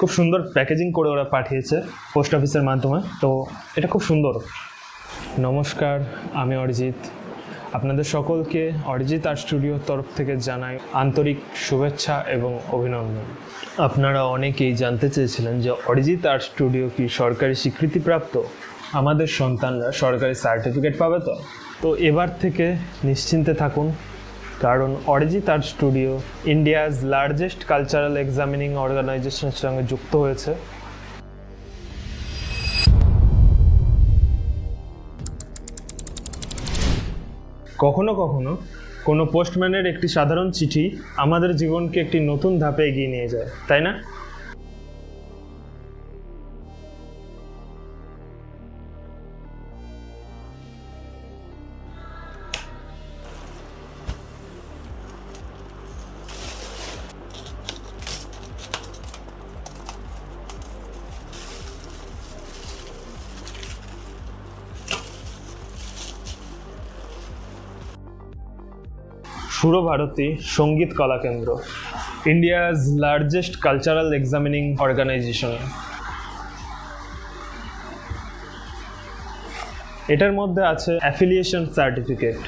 খুব সুন্দর প্যাকেজিং করে ওরা পাঠিয়েছে পোস্ট অফিসের মাধ্যমে, তো এটা খুব সুন্দর। নমস্কার, আমি অরিজিৎ। আপনাদের সকলকে অরিজিৎ আর্ট স্টুডিওর তরফ থেকে জানাই আন্তরিক শুভেচ্ছা এবং অভিনন্দন। আপনারা অনেকেই জানতে চেয়েছিলেন যে অরিজিৎ আর্ট স্টুডিও কি সরকারি স্বীকৃতিপ্রাপ্ত, আমাদের সন্তানরা সরকারি সার্টিফিকেট পাবে তো এবার থেকে নিশ্চিন্তে থাকুন, কারণ Arijit art studio India's largest cultural examining অর্গানাইজেশনের সঙ্গে যুক্ত হয়েছে। কখনো কখনো কোনো পোস্টম্যানের একটি সাধারণ চিঠি আমাদের জীবনকে একটি নতুন ধাপে এগিয়ে নিয়ে যায়, তাই না? Surabharati Sangeet Kala Kendra, India's largest cultural examining organization. এটার মধ্যে আছে অ্যাফিলিয়েশন সার্টিফিকেট।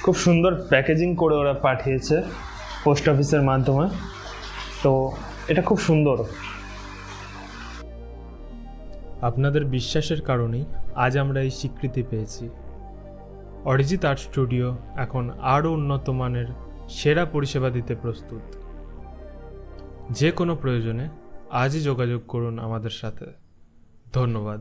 খুব সুন্দর প্যাকেজিং করে ওরা পাঠিয়েছে পোস্ট অফিসের মাধ্যমে, তো এটা খুব সুন্দর। আপনাদের বিশ্বাসের কারণেই আজ আমরা এই স্বীকৃতি পেয়েছি। অরিজিৎ আর্ট স্টুডিও এখন আরও উন্নত মানের সেরা পরিষেবা দিতে প্রস্তুত। যে কোনো প্রয়োজনে আজই যোগাযোগ করুন আমাদের সাথে। ধন্যবাদ।